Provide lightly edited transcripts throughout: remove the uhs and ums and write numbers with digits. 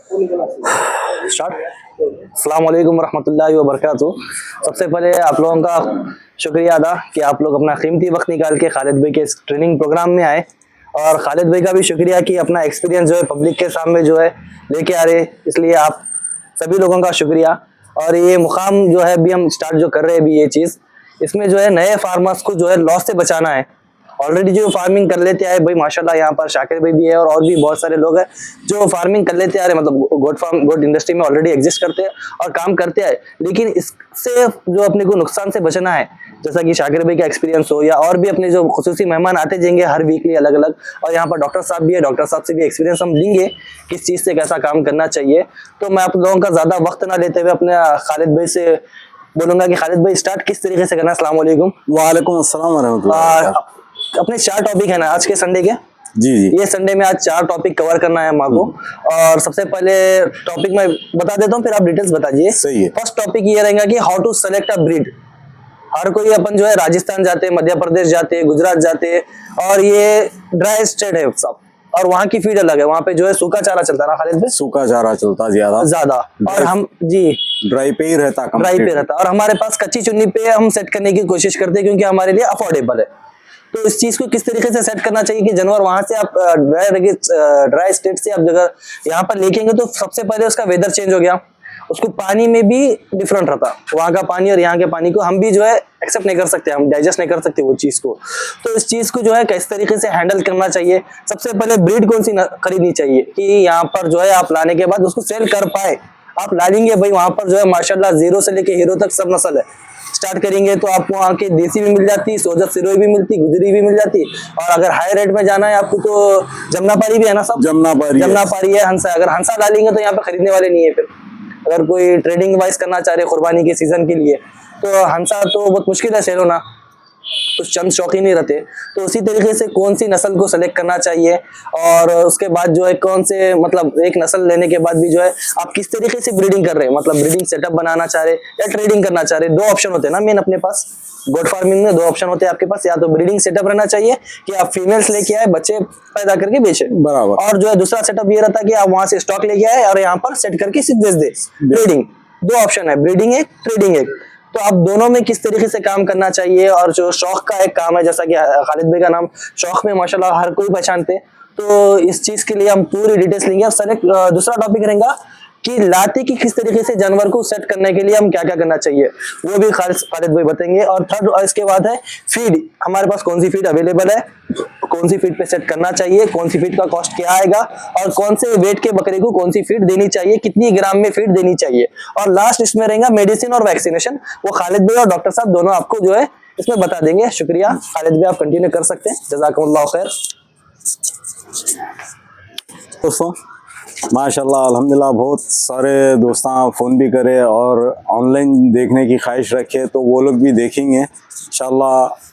Start. अस्सलाम वालेकुम रहमतुल्लाहि व बरकातुहू। सबसे पहले आप लोगों का शुक्रिया अदा कि आप लोग अपना कीमती वक्त निकाल के खालिद भाई के इस ट्रेनिंग प्रोग्राम में आए, और खालिद भाई का भी शुक्रिया कि अपना एक्सपीरियंस जो है पब्लिक के सामने जो है लेके आ रहे, इसलिए आप सभी लोगों का शुक्रिया। और ये मुकाम जो है अभी हम स्टार्ट जो कर रहे हैं अभी ये चीज़, इसमें जो है नए फार्मर्स को जो है लॉस से बचाना है। ऑलरेडी जो फार्मिंग कर लेते आए भाई माशाल्लाह, यहाँ पर शाकिर भाई भी है और भी बहुत सारे लोग हैं जो फार्मिंग कर लेते आ रहे, मतलब गोट फार्म गोट इंडस्ट्री में ऑलरेडी एग्जिस्ट करते हैं और काम करते आए। लेकिन इससे जो अपने को नुकसान से बचना है, जैसा कि शाकिर भाई का एक्सपीरियंस हो, या और भी अपने जो खुसूसी मेहमान आते जाएंगे हर वीकली अलग अलग, और यहाँ पर डॉक्टर साहब भी है, डॉक्टर साहब से भी एक्सपीरियंस हम लेंगे किस चीज़ से कैसा काम करना चाहिए। तो मैं आप लोगों का ज़्यादा वक्त ना लेते हुए अपने खालिद भाई से बोलूंगा कि खालिद भाई स्टार्ट किस तरीके से करना है। अस्सलाम वालेकुम। वालेकुम अस्सलाम वरहमतुल्लाह। अपने 4 टॉपिक है ना आज के संडे के। जी जी। ये संडे में आज 4 टॉपिक कवर करना है हमारे को, और सबसे पहले टॉपिक मैं बता देता हूँ, फिर आप डिटेल्स बता दीजिए। सही है। फर्स्ट टॉपिक ये रहेगा कि how to select a breed. हर कोई अपन जो है राजस्थान जाते हैं, मध्य प्रदेश जाते हैं, गुजरात जाते हैं, और ये ड्राई स्टेट है सब, और वहाँ की फीड अलग है। वहाँ पे जो है सूखा चारा चलता है ना खालिद भाई, सूखा चारा चलता ज्यादा, और हम जी ड्राई पे ही रहता, ड्राई पे रहता, और हमारे पास कच्ची चुन्नी पे हम सेट करने की कोशिश करते हैं क्योंकि हमारे लिए अफोर्डेबल है। तो इस चीज को किस तरीके से सेट करना चाहिए कि जानवर वहां से आप ड्राई स्टेट से आप जगह यहाँ पर लेकेंगे, तो सबसे पहले उसका वेदर चेंज हो गया, उसको पानी में भी डिफरेंट रहता, वहाँ का पानी और यहाँ के पानी को हम भी जो है एक्सेप्ट नहीं कर सकते, हम डाइजेस्ट नहीं कर सकते वो चीज को। तो इस चीज को जो है किस तरीके से हैंडल करना चाहिए, सबसे पहले ब्रीड कौन सी खरीदनी चाहिए कि यहाँ पर जो है आप लाने के बाद उसको सेल कर पाए। आप ला लेंगे भाई, वहां पर जो है माशाल्लाह जीरो से लेके हीरो तक सब नस्ल है। स्टार्ट करेंगे तो आपको वहाँ के देसी भी मिल जाती, सोजत सिरोही भी मिलती, गुजरी भी मिल जाती, और अगर हाई रेट में जाना है आपको तो जमनापारी भी है ना सब, जमनापारी है, हंसा। अगर हंसा डालेंगे तो यहाँ पे खरीदने वाले नहीं है। फिर अगर कोई ट्रेडिंग वाइज करना चाह रहे कुर्बानी के सीजन के लिए, तो हंसा तो बहुत मुश्किल है सेल होना, कुछ चंद शौकीन नहीं रहते। तो उसी तरीके से कौन सी नस्ल को सेलेक्ट करना चाहिए, और उसके बाद जो है कौन से, मतलब एक नस्ल लेने के बाद भी जो है आप किस तरीके से ब्रीडिंग कर रहे हैं, मतलब ब्रीडिंग सेटअप बनाना चाह रहे या ट्रेडिंग करना चाह रहे। 2 ऑप्शन होते हैं ना मेन अपने पास, गोट फार्मिंग में 2 ऑप्शन होते हैं आपके पास, या तो ब्रीडिंग सेटअप रहना चाहिए कि आप फीमेल्स लेके आए, बच्चे पैदा करके बेचे, बराबर, और जो है दूसरा सेटअप ये रहता है कि आप वहां से स्टॉक लेके आए और यहाँ पर सेट करके बेच दे। ब्रीडिंग 2 ऑप्शन है, ब्रीडिंग एक, ट्रेडिंग एक। तो आप दोनों में किस तरीके से काम करना चाहिए, और जो शौक का एक काम है, जैसा कि खालिद भाई का नाम शौक में माशाल्लाह हर कोई पहचानते, तो इस चीज के लिए हम पूरी डिटेल्स लेंगे। और सेलेक्ट दूसरा टॉपिक रहेगा कि लाते की किस तरीके से जानवर को सेट करने के लिए हम क्या क्या करना चाहिए, वो भी खालिद भाई बताएंगे। और थर्ड इसके बाद है फीड, हमारे पास कौन सी फीड अवेलेबल है, कौन सी फीड पे सेट करना चाहिए, कौन सी फीड का कॉस्ट क्या आएगा, और कौन से वेट के बकरे को कौन सी फीड देनी चाहिए, कितनी ग्राम में फीड देनी चाहिए। और लास्ट इसमें रहेगा मेडिसिन और वैक्सीनेशन, वो खालिद भाई और डॉक्टर साहब दोनों आपको जो है इसमें बता देंगे। शुक्रिया खालिद भाई, आप कंटिन्यू कर सकते हैं। जज़ाकुमुल्लाह खैर। दोस्तों माशाल्लाह अल्हम्दुलिल्लाह, बहुत सारे दोस्तां फ़ोन भी करे और ऑनलाइन देखने की ख्वाहिश रखे, तो वो लोग भी देखेंगे इंशाल्लाह।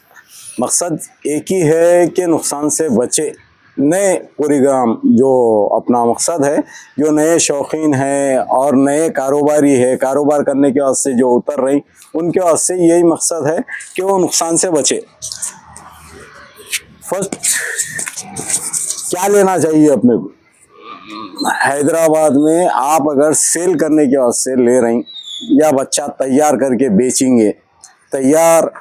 मकसद एक ही है कि नुकसान से बचे। नए कुरीग्राम जो अपना मकसद है, जो नए शौकीन हैं और नए कारोबारी है, कारोबार करने के वास्ते जो उतर रही, उनके वास्ते यही मकसद है कि वो नुकसान से बचे। फर्स्ट क्या लेना चाहिए अपने को, हैदराबाद में आप अगर सेल करने के वास्ते ले रही या बच्चा तैयार करके बेचेंगे, तैयार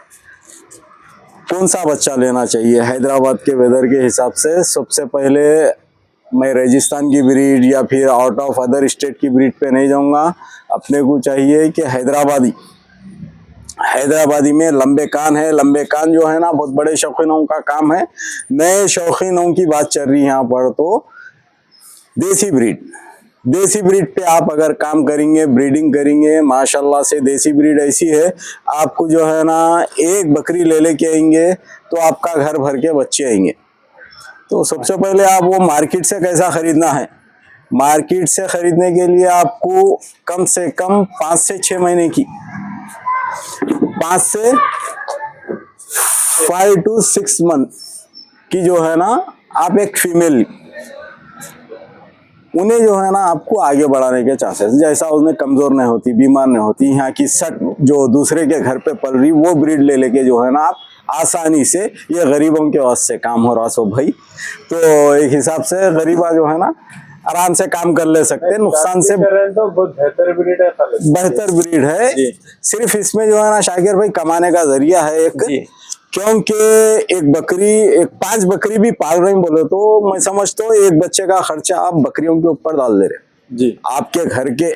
कौन सा बच्चा लेना चाहिए हैदराबाद के वेदर के हिसाब से। सबसे पहले मैं राजस्थान की ब्रीड या फिर आउट ऑफ अदर स्टेट की ब्रीड पे नहीं जाऊंगा। अपने को चाहिए कि हैदराबादी में लंबे कान है। लंबे कान जो है ना, बहुत बड़े शौकीनों का काम है। नए शौकीनों की बात चल रही है यहाँ पर, तो देसी ब्रीड पे आप अगर काम करेंगे, ब्रीडिंग करेंगे, माशाल्लाह से देसी ब्रीड ऐसी है, आपको जो है ना एक बकरी ले लेके आएंगे तो आपका घर भर के बच्चे आएंगे। तो सबसे पहले आप वो मार्केट से कैसा खरीदना है, मार्केट से खरीदने के लिए आपको कम से कम 5 से 6 महीने की, 5 से 5 to 6 मंथ की जो है ना, आप एक फीमेल, उन्हें जो है ना आपको आगे बढ़ाने के चांसेस, जैसा उसमें कमजोर नहीं होती, बीमार नहीं होती, यहाँ की सट जो दूसरे के घर पे पल रही, वो ब्रीड ले लेके जो है ना आप आसानी से, ये गरीबों के वास्ते काम हो रहा सो भाई। तो एक हिसाब से गरीबा जो है ना आराम से काम कर ले सकते हैं, नुकसान से तो बहुत बेहतर ब्रीड है, बेहतर ब्रीड है। जी। सिर्फ इसमें जो है ना शाकिर भाई कमाने का जरिया है एक, जी। क्योंकि एक 5 बकरी भी पाल रहे हैं बोले तो मैं समझता हूँ एक बच्चे का खर्चा आप बकरियों के ऊपर डाल दे रहे। जी। आपके घर के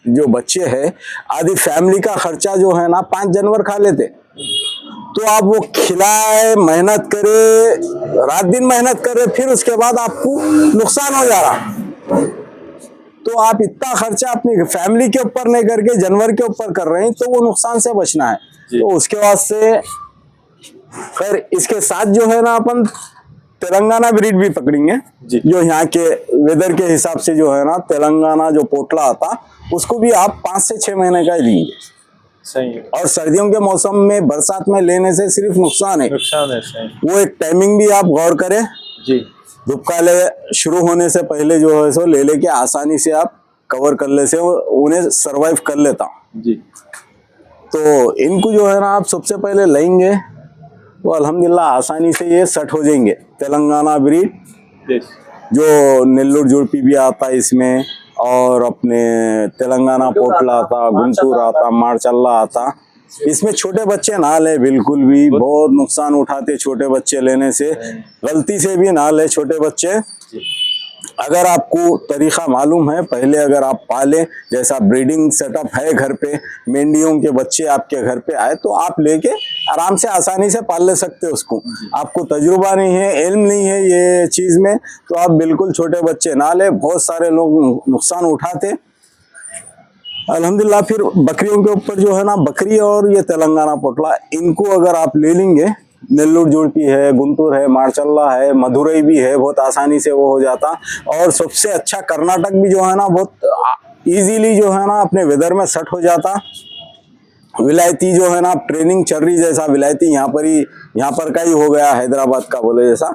जो बच्चे हैं आधी फैमिली का खर्चा जो है ना 5 जानवर खा लेते, तो आप वो खिलाए, मेहनत करे, रात दिन मेहनत करे, फिर उसके बाद आपको नुकसान हो जा रहा, तो आप इतना खर्चा अपनी फैमिली के ऊपर नहीं करके जानवर के ऊपर कर रहे हैं, तो वो नुकसान से बचना है। तो उसके वास्ते खैर इसके साथ जो है ना अपन तेलंगाना ब्रीड भी पकड़ेंगे, जो यहाँ के वेदर के हिसाब से जो है ना तेलंगाना जो पोटला आता उसको भी आप 5 से 6 महीने का ही लेंगे। सही है। और सर्दियों के मौसम में बरसात में लेने से सिर्फ नुकसान है। सही। वो एक टाइमिंग भी आप गौर करें, जी। धूप काले शुरू होने से पहले जो है सो ले लेके आसानी से आप कवर कर ले से उन्हें सरवाइव कर लेता। जी। तो इनको जो है ना आप सबसे पहले लेंगे तो अल्हम्दुलिल्लाह आसानी से ये सेट हो जाएंगे। तेलंगाना ब्रीड जो नेल्लोर जुड़पी भी आता है इसमें, और अपने तेलंगाना पोटला आता, गुंटूर आता, मारचल्ला आता। इसमें छोटे बच्चे ना ले, बिल्कुल भी बहुत नुकसान उठाते छोटे बच्चे लेने से, गलती से भी ना ले छोटे बच्चे। अगर आपको तरीका मालूम है, पहले अगर आप पाले, जैसा ब्रीडिंग सेटअप है घर पे, मेंढियों के बच्चे आपके घर पे आए तो आप लेके आराम से आसानी से पाल ले सकते हो उसको। आपको तजुर्बा नहीं है, इल्म नहीं है ये चीज में, तो आप बिल्कुल छोटे बच्चे ना ले। बहुत सारे लोग नुकसान उठाते अल्हम्दुलिल्लाह। फिर बकरियों के ऊपर जो है ना, बकरी और ये तेलंगाना पोटला, इनको अगर आप ले लेंगे, नेल्लोर जुड़पी है, गुंटूर है, मारचल्ला है, मदुरई भी है, बहुत आसानी से वो हो जाता। और सबसे अच्छा कर्नाटक भी जो है ना बहुत इजीली जो है ना अपने वेदर में सेट हो जाता। विलायती जो है ना ट्रेनिंग चल रही, जैसा विलायती यहाँ पर का ही हो गया हैदराबाद का बोले जैसा,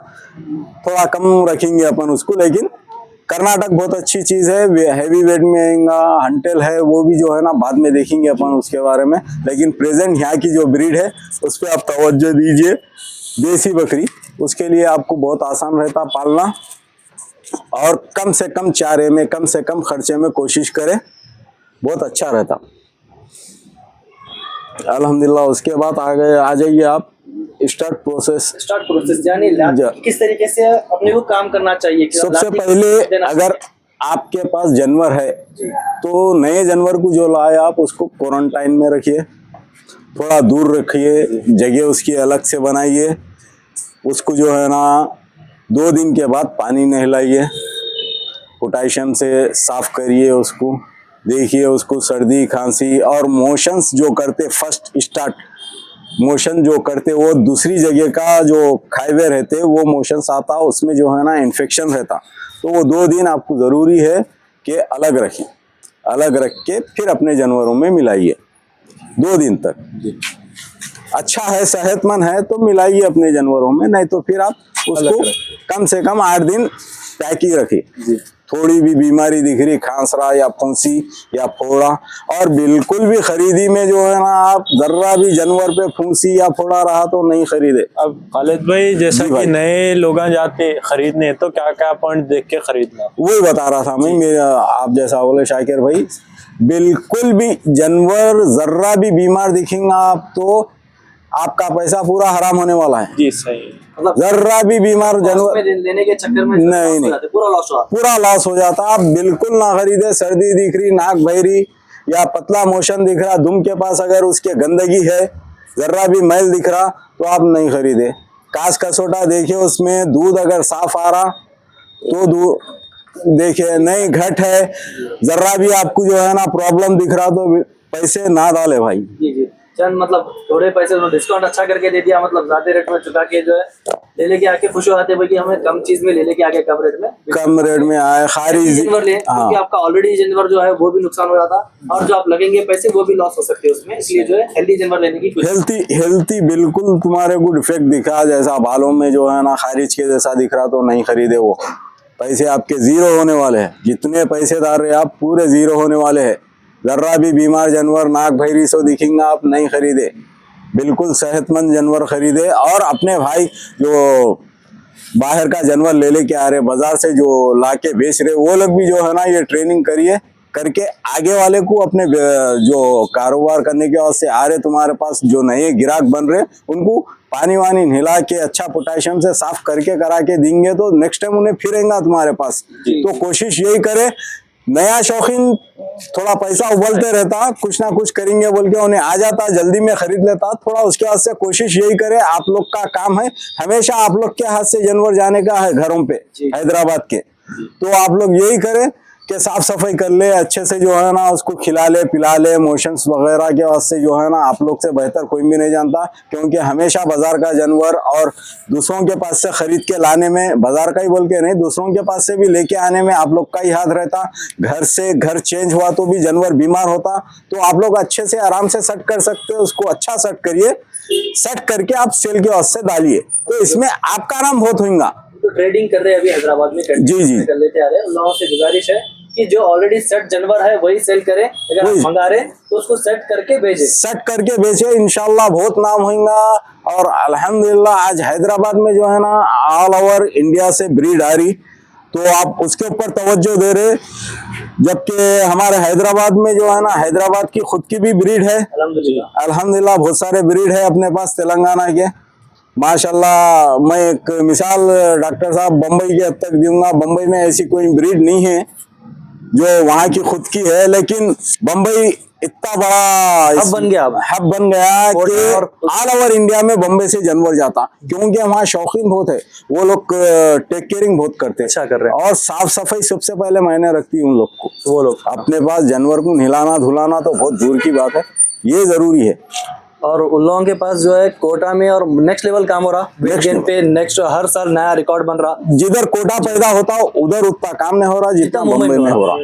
थोड़ा कम रखेंगे अपन उसको, लेकिन कर्नाटक बहुत अच्छी चीज है। हैवी वेट में आएगा, हंटेल है, वो भी जो है ना बाद में देखेंगे अपन उसके बारे में, लेकिन प्रेजेंट यहाँ की जो ब्रीड है उस पर आप तवज्जो दीजिए। देसी बकरी, उसके लिए आपको बहुत आसान रहता पालना, और कम से कम चारे में, कम से कम खर्चे में कोशिश करें, बहुत अच्छा रहता अल्हम्दुलिल्लाह। उसके बाद आगे आ जाइए आप स्टार्ट प्रोसेस यानी किस तरीके से अपने को काम करना चाहिए। सबसे पहले अगर आपके पास जानवर है तो नए जानवर को जो लाए आप उसको क्वारंटाइन में रखिए, थोड़ा दूर रखिए, जगह उसकी अलग से बनाइए। उसको जो है ना 2 दिन के बाद पानी नहलाइए, पोटेशियम से साफ करिए उसको। देखिए उसको सर्दी खांसी और मोशंस जो करते, फर्स्ट स्टार्ट मोशन जो करते वो दूसरी जगह का जो खाए रहते वो मोशंस आता, उसमें जो है ना इन्फेक्शन रहता, तो वो 2 दिन आपको ज़रूरी है कि अलग रखें। अलग रख के फिर अपने जानवरों में मिलाइए 2 दिन तक। अच्छा है, सेहतमंद है तो मिलाइए अपने जानवरों में, नहीं तो फिर आप उसको कम से कम 8 दिन पैक ही रखिए। थोड़ी भी बीमारी दिख रही, खांसरा या फुंसी या फोड़ा, और बिल्कुल भी खरीदी में जो है ना आप जर्रा भी जानवर पे फुंसी या फोड़ा रहा तो नहीं खरीदे। अब खालिद भाई जैसा कि नए लोग जाते खरीदने तो क्या क्या पॉइंट देख के खरीदना, वही बता रहा था मैं। मेरा आप जैसा बोले शाकिर भाई, बिल्कुल भी जानवर जर्रा भी बीमार दिखेगा आप तो आपका पैसा पूरा हराम होने वाला है। जी सही। जर्रा भी बीमार जानवर लेने के चक्कर में नहीं पूरा लॉस हो जाता। आप बिल्कुल ना खरीदे। सर्दी दिख रही, नाक बहरी या पतला मोशन दिख रहा, दुम के पास अगर उसके गंदगी है, जर्रा भी मैल दिख रहा तो आप नहीं खरीदे। कास कसोटा देखिए, उसमें दूध अगर साफ आ रहा तो दूध देखिए, नहीं घट है, जर्रा भी आपको जो है ना प्रॉब्लम दिख रहा तो पैसे ना डाले भाई। चंद मतलब थोड़े पैसे डिस्काउंट अच्छा करके दे दिया, मतलब ज्यादा रेट में चुका के जो है ले लेके आके खुश हो जाते भाई हमें कम चीज में ले लेके आके कम रेट में आए। खारिज जानवर ले, क्योंकि आपका ऑलरेडी जानवर जो है वो भी नुकसान हो जाता और जो आप लगेंगे पैसे वो भी लॉस हो सकते हैं उसमें, इसलिए जो है हेल्दी जानवर लेने की हेल्थी बिल्कुल तुम्हारे को डिफेक्ट दिखा, जैसा बालों में जो है ना खारिज के जैसा दिख रहा तो नहीं खरीदे। वो पैसे आपके जीरो होने वाले हैं, जितने पैसेदार रहे आप पूरे जीरो होने वाले हैं। जर्रा भी बीमार जानवर, नाक भैरी सो दिखेंगे आप नहीं खरीदे। बिल्कुल सेहतमंद जानवर खरीदे। और अपने भाई जो बाहर का जानवर ले लेके आ रहे, बाजार से जो लाके बेच रहे, वो लोग भी जो है ना ये ट्रेनिंग करिए करके आगे वाले को अपने जो कारोबार करने के वास्ते आ रहे तुम्हारे पास, जो नए ग्राहक बन रहे, उनको पानी वानी हिला के अच्छा पोटेशियम से साफ करके करा के देंगे तो नेक्स्ट टाइम उन्हें फिर आएंगे तुम्हारे पास। तो कोशिश यही करे, नया शौकीन थोड़ा पैसा उबलते रहता, कुछ ना कुछ करेंगे बोल के उन्हें आ जाता, जल्दी में खरीद लेता। थोड़ा उसके हाथ से कोशिश यही करे, आप लोग का काम है हमेशा आप लोग के हाथ से जानवर जाने का है घरों पे हैदराबाद के, तो आप लोग यही करें कि साफ सफाई कर ले अच्छे से, जो है ना उसको खिला ले पिला ले, मोशंस वगैरह के वास्ते जो है ना आप लोग से बेहतर कोई भी नहीं जानता, क्योंकि हमेशा बाजार का जानवर और दूसरों के पास से खरीद के लाने में, बाजार का ही बोल के नहीं दूसरों के पास से भी लेके आने में आप लोग का ही हाथ रहता। घर से घर चेंज हुआ तो भी जानवर बीमार होता, तो आप लोग अच्छे से आराम से सेट कर सकते हो, उसको अच्छा सेट करिए, सेट करके आप सेल के वास्ते डालिए, तो इसमें आपका नाम बहुत होगा। तो ट्रेडिंग कर रहे हैं अभी हैदराबाद में, जी कर लेते आ रहे हैं। उन लोगों से गुजारिश है कि जो ऑलरेडी सेट जानवर है वही सेल करें, अगर आप मंगा रहे तो उसको सेट करके भेजे, सेट करके बेचे, इंशाल्लाह बहुत नाम होगा। और अल्हम्दुलिल्लाह आज हैदराबाद में जो है ना ऑल ओवर इंडिया से ब्रीड आ रही, तो आप उसके ऊपर तवज्जो दे रहे, जबकि हमारे हैदराबाद में जो है ना हैदराबाद की खुद की भी ब्रीड है अल्हम्दुलिल्लाह, बहुत सारे ब्रीड है अपने पास तेलंगाना के माशाल्लाह। मैं एक मिसाल डॉक्टर साहब बम्बई के हद तक दूंगा, बम्बई में ऐसी कोई ब्रीड नहीं है जो वहाँ की खुद की है, लेकिन बम्बई इतना बड़ा हब बन गया कि ऑल ओवर इंडिया में बम्बई से जानवर जाता, क्योंकि वहाँ शौकीन बहुत है, वो लोग टेक केयरिंग बहुत करते हैं, अच्छा कर रहे हैं, और साफ सफाई सबसे पहले मायने रखती है उन लोग को। वो लोग अपने पास जानवर को नहलाना धुलाना तो बहुत दूर की बात है, ये जरूरी है। और उन लोगों के पास जो है कोटा में और नेक्स्ट लेवल काम हो रहा, वेट पे नेक्स्ट हर साल नया रिकॉर्ड बन रहा। जिधर कोटा पैदा होता हो उधर उतना काम नहीं हो रहा जितना मुंबई में हो रहा।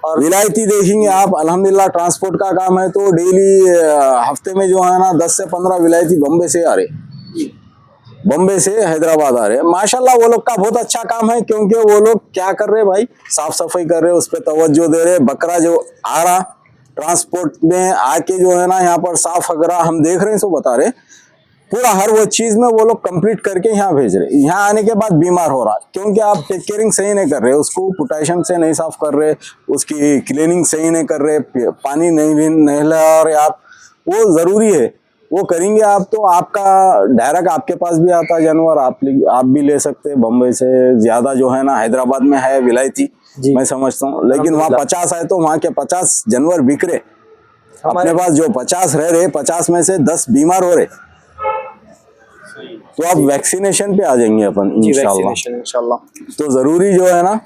और विलायती देखेंगे आप, अल्हम्दुलिल्लाह ट्रांसपोर्ट का काम है तो डेली हफ्ते में जो है ना 10 से 15 विलायती बम्बई से आ रहे, बम्बई से हैदराबाद आ रहे हैं। माशाल्लाह वो लोग का बहुत अच्छा काम है, क्योंकि वो लोग क्या कर रहे भाई, साफ सफाई कर रहे, उस पर तवज्जो दे रहे। बकरा जो आ रहा ट्रांसपोर्ट में आके जो है ना यहाँ पर साफ वगैरह हम देख रहे हैं, सो बता रहे पूरा हर वो चीज में वो लोग कंप्लीट करके यहाँ भेज रहे। यहाँ आने के बाद बीमार हो रहा, क्योंकि आप टेक केयरिंग सही नहीं कर रहे, उसको पोटेशियम से नहीं साफ कर रहे, उसकी क्लीनिंग सही नहीं कर रहे, पानी नहीं ला रहे आप, वो जरूरी है, वो करेंगे आप तो आपका डायरेक्ट आपके पास भी आता जानवर, आप भी ले सकते हैं। बम्बई से ज्यादा जो है ना हैदराबाद में है विलायती, मैं समझता हूँ, लेकिन वहाँ 50 है तो वहाँ के 50 जानवर बिक रहे, अपने पास जो 50 रह रहे 50 में से 10 बीमार हो रहे, तो आप वैक्सीनेशन पे आ जाएंगे अपन इंशाल्लाह। तो जरूरी जो है ना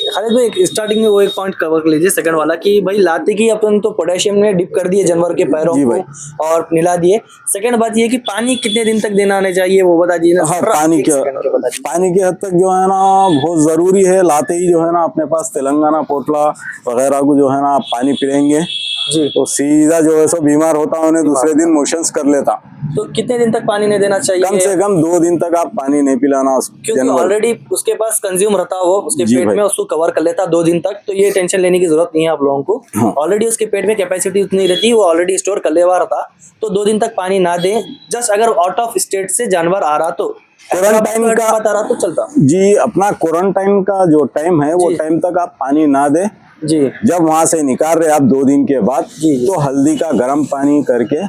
खालिद भाई, एक स्टार्टिंग में वो एक पॉइंट कवर कर लीजिए सेकंड वाला, कि भाई लाते की अपन तो पोटेशियम में डिप कर दिए जानवर के पैरों को और मिला दिए। सेकंड बात ये कि पानी कितने दिन तक देना आने चाहिए वो बता दीजिए ना। हाँ, पानी की हद तक जो है ना बहुत जरूरी है। लाते ही जो है ना अपने पास तेलंगाना पोटला वगैरह को जो है ना आप पानी पिलेंगे जी, तो सीधा जो है सो बीमार होता, उन्हें दूसरे दिन मोशंस कर लेता। तो कितने दिन तक पानी नहीं देना चाहिए? कम से कम 2 दिन तक आप पानी नहीं पिलाना, क्योंकि ऑलरेडी उसके पास कंज्यूम रहता वो उसके पेट में, उसको कवर कर लेता 2 दिन तक, तो ये टेंशन लेने की जरूरत नहीं है आप लोगों को। ऑलरेडी उसके पेट में कैपेसिटी उतनी रहती है, वो ऑलरेडी स्टोर कर ले रहता, तो 2 दिन तक पानी ना दे। जस्ट अगर आउट ऑफ स्टेट से जानवर आ रहा तो क्वारंटाइन का आ रहा तो चलता जी, अपना क्वारंटाइन का जो टाइम है वो टाइम तक आप पानी ना दे जी। जब वहां से निकाल रहे आप 2 दिन के बाद जी, तो हल्दी का गर्म पानी करके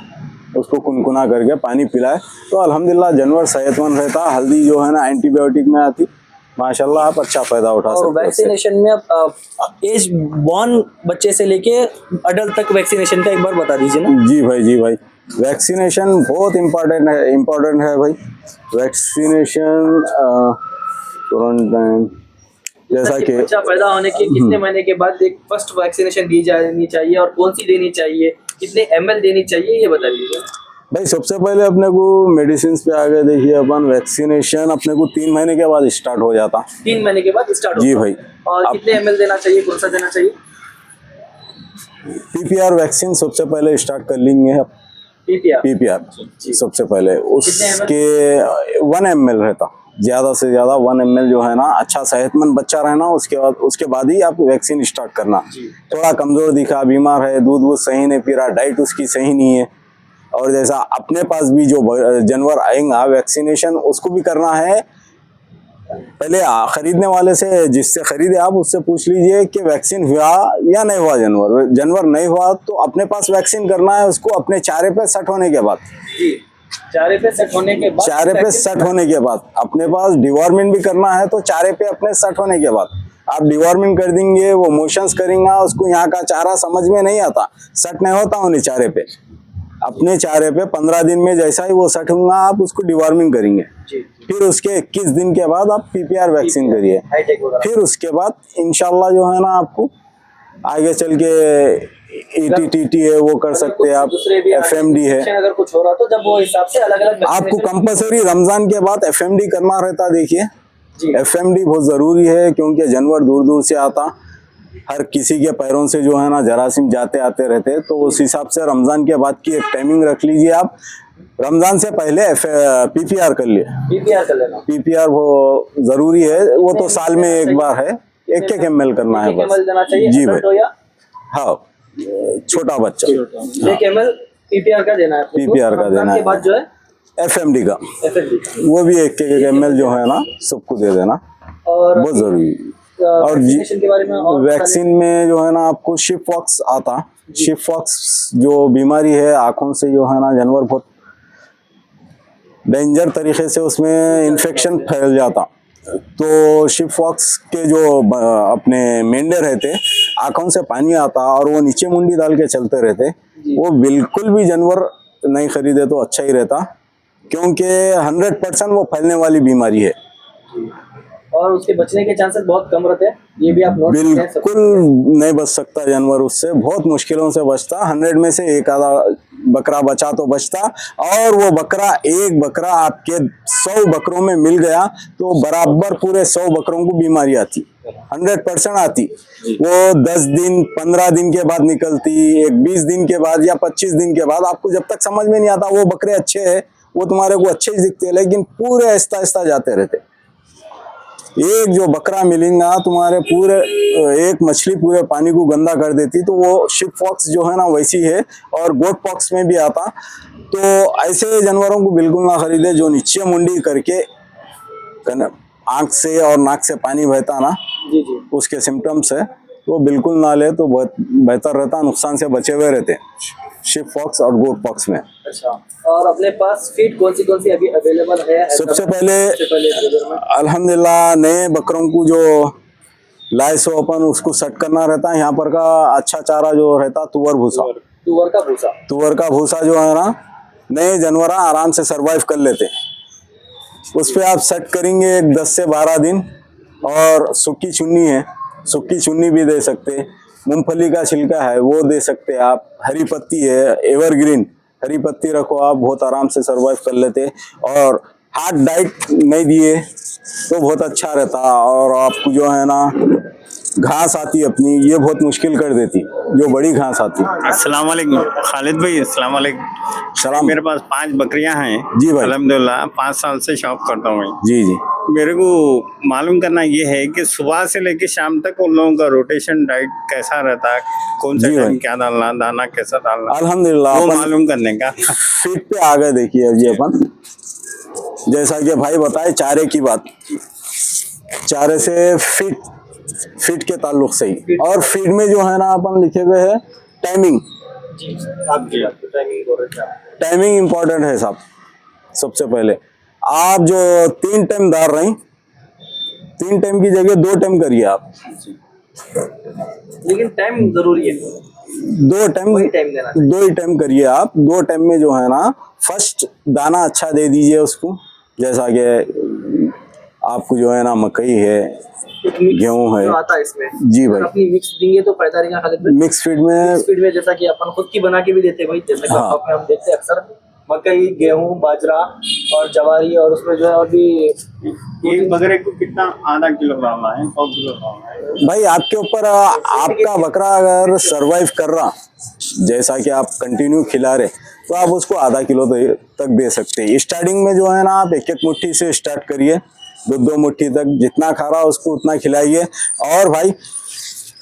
उसको कुनकुना करके पानी पिलाए तो अल्हम्दुलिल्लाह जानवर सेहतमंद रहता। हल्दी जो है ना एंटीबायोटिक में आती, माशाल्लाह आप अच्छा फायदा उठा सकते हैं। और वैक्सीनेशन में एज बॉर्न बच्चे से लेके अडल्ट तक वैक्सीनेशन का एक बार बता दीजिए ना। जी भाई वैक्सीनेशन बहुत इम्पोर्टेंट है भाई। वैक्सीनेशन क्वारंटाइन जैसा कि बच्चा पैदा होने के कितने महीने के बाद एक फर्स्ट वैक्सीनेशन दी जानी चाहिए और कौन सी देनी चाहिए, कितने ml देनी चाहिए, ये बता दीजिए भाई। सबसे पहले अपने को मेडिसिन पे आगे देखिए अपन, वैक्सीनेशन अपने को 3 महीने के बाद स्टार्ट हो जाता। 3 महीने के बाद स्टार्ट जी भाई। और कितने ml देना चाहिए, कौन सा देना चाहिए? PPR वैक्सीन सबसे पहले स्टार्ट कर लेंगे। PPR सबसे पहले उसके 1 ml रहता, ज्यादा से ज्यादा 1 ml जो है ना, अच्छा सेहतमंद बच्चा रहना, उसके बाद ही आप वैक्सीन स्टार्ट करना। थोड़ा कमजोर दिखा, बीमार है, दूध सही नहीं पी रहा, डाइट उसकी सही नहीं है, और जैसा अपने पास भी जो जानवर आएंगे वैक्सीनेशन उसको भी करना है पहले खरीदने वाले से, जिससे खरीदे आप, उससे पूछ लीजिए कि वैक्सीन हुआ या नहीं हुआ। जानवर नहीं हुआ तो अपने पास वैक्सीन करना है उसको अपने चारे पे सेट होने के बाद। जी, चारे पे सेट होने के बाद, चारे पे सेट होने के बाद अपने पास डिवॉर्मिंग भी करना है तो चारे पे अपने सेट होने के बाद आप डिवॉर्मिंग कर देंगे, वो मोशंस करेंगे, उसको यहाँ का चारा समझ में नहीं आता, सेट नहीं होता उन्हें चारे पे। अपने चारे पे 15 दिन में जैसा ही वो सेट होगा आप उसको डिवॉर्मिंग करेंगे। जी, फिर उसके 21 दिन के बाद आप पीपीआर वैक्सीन करिए। हाईटेक वगैरह। फिर उसके बाद इंशाल्लाह जो है ना आपको आगे चल के ATTT है वो कर सकते हैं आप, दूसरे भी FMD है। अगर कुछ हो रहा तो जब वो हिसाब से अलग अलग आपको कंपलसरी रमजान के बाद FMD करना रहता। देखिए जी, FMD बहुत जरूरी है क्योंकि जानवर दूर दूर से आता, हर किसी के पैरों से जो है ना जरासीम जाते आते रहते, तो उस हिसाब से रमजान के बाद की एक टाइमिंग रख लीजिए आप। रमजान से पहले PPR कर लिए। पीपीआर कर लेना। PPR वो जरूरी है, वो तो साल में एक बार है, 1 ml करना है बस। देना चाहिए जी भाई, तो या हाँ छोटा बच्चा 1 ml पीपीआर का देना है आपको। PPR का देना के है। बाद जो है FMD का FMD वो भी 1 ml जो है ना सबको दे देना, और बहुत जरूरी। और वैक्सीनेशन के बारे में और वैक्सीन में जो है ना आपको शिफ्टपॉक्स आता। शिफ्टपॉक्स जो बीमारी है आंखों से जो है ना जानवर बहुत डेंजर तरीके से उसमें इन्फेक्शन फैल जाता। तो शिफ्टपॉक्स के जो अपने मेंढे रहते, आंखों से पानी आता और वो नीचे मुंडी डाल के चलते रहते, वो बिल्कुल भी जानवर नहीं खरीदे तो अच्छा ही रहता क्योंकि 100% वो फैलने वाली बीमारी है। और उसके बचने के चांसेस बहुत कम रहते हैं, ये भी आप नोट बिल्कुल नहीं बच सकता जानवर, उससे बहुत मुश्किलों से बचता। 100 में से एक आधा बकरा बचा तो बचता, और वो बकरा, एक बकरा आपके 100 बकरों में मिल गया तो बराबर पूरे 100 बकरों को बीमारी आती, 100% आती। वो 10 दिन 15 दिन के बाद निकलती, एक 20 दिन के बाद या 25 दिन के बाद। आपको जब तक समझ में नहीं आता वो बकरे अच्छे हैं, वो तुम्हारे को अच्छे ही दिखते हैं, लेकिन पूरे आहिस्ता आहिस्ता जाते रहते। एक जो बकरा मिलेगा तुम्हारे पूरे, एक मछली पूरे पानी को गंदा कर देती, तो वो शिफ्टपॉक्स जो है ना वैसी है। और गोट पॉक्स में भी आता। तो ऐसे जानवरों को बिल्कुल ना खरीदे जो नीचे मुंडी करके आंख से और नाक से पानी बहता ना, जी जी, उसके सिम्टम्स है, वो बिल्कुल ना ले तो बहुत बेहतर रहता, नुकसान से बचे हुए रहते शिफ्टपॉक्स और गोट पॉक्स में। अच्छा, और अपने पास फीड कौन सी अभी अवेलेबल है? सबसे पहले अल्हम्दुलिल्लाह नए बकरों को जो लाए सो अपन उसको सेट करना रहता है। यहाँ पर का अच्छा चारा जो रहता तुअर भूसा, तुअर का भूसा। तुअर का भूसा जो है ना नए जानवर आराम से सरवाइव कर लेते, उस पर आप सेट करेंगे 10 से 12 दिन। और सूखी चुन्नी है, सूखी चुन्नी भी दे सकते, मूंगफली का छिलका है वो दे सकते आप, हरी पत्ती है एवरग्रीन, हरी पत्ती रखो आप, बहुत आराम से सरवाइव कर लेते। और हार्ड डाइट नहीं दिए तो बहुत अच्छा रहता। और आपको जो है ना घास आती अपनी, ये बहुत मुश्किल कर देती, जो बड़ी घास आती। अस्सलाम वालेकुम खालिद भाई, अस्सलाम वालेकुम। सलाम। मेरे पास 5 बकरियां हैं जी भाई। अल्हम्दुलिल्लाह 5 साल से शॉप करता हूँ मैं। जी जी, मेरे को मालूम करना ये है कि सुबह से लेकर शाम तक उन लोगों का रोटेशन डाइट कैसा रहता है, कौन सा जी टाइम भाई। क्या डालना, दाना कैसा डालना, अल्हम्दुलिल्लाह वो अपन मालूम करने का। फीट पे आ गए। देखिए अभी अपन जैसा कि भाई बताए चारे की बात, चारे से फीट के ताल्लुक से ही। और फीड में जो है ना अपन लिखे हुए है टाइमिंग, टाइमिंग इम्पोर्टेंट है साहब। सबसे पहले आप जो 3 टाइम डाल रहे हैं, 3 टाइम की जगह 2 टाइम करिए आप, लेकिन टाइम जरूरी है, 2 टाइम, वही टाइम देना 2 ही टाइम करिए आप। 2 टाइम में जो है ना फर्स्ट दाना अच्छा दे दीजिए उसको, जैसा कि आपको जो है ना मकई है, गेहूं है। जो आता है इसमें जी भाई, अपनी मिक्स देंगे तो फायदा रहेगा खालिद भाई। मिक्स फीड में, फीड में जैसा कि अपन खुद की बना के भी देते हैं भाई, जैसा कि हाँ। शॉप में हम देखते हैं अक्सर मकई, गेहूं, बाजरा और जवारी, और उसमें जो है और भी एक बकरे को कितना, आधा किलो डालना है, 100 किलो डालना है? भाई आपके ऊपर, आपका बकरा अगर सरवाइव कर रहा, जैसा कि आप कंटिन्यू खिला रहे, तो आप उसको आधा किलो तक दे सकते हैं। स्टार्टिंग में जो है ना आप 1-1 मुट्ठी से स्टार्ट करिए, 2-2 मुट्ठी तक, जितना खा रहा उसको उतना खिलाइए। और भाई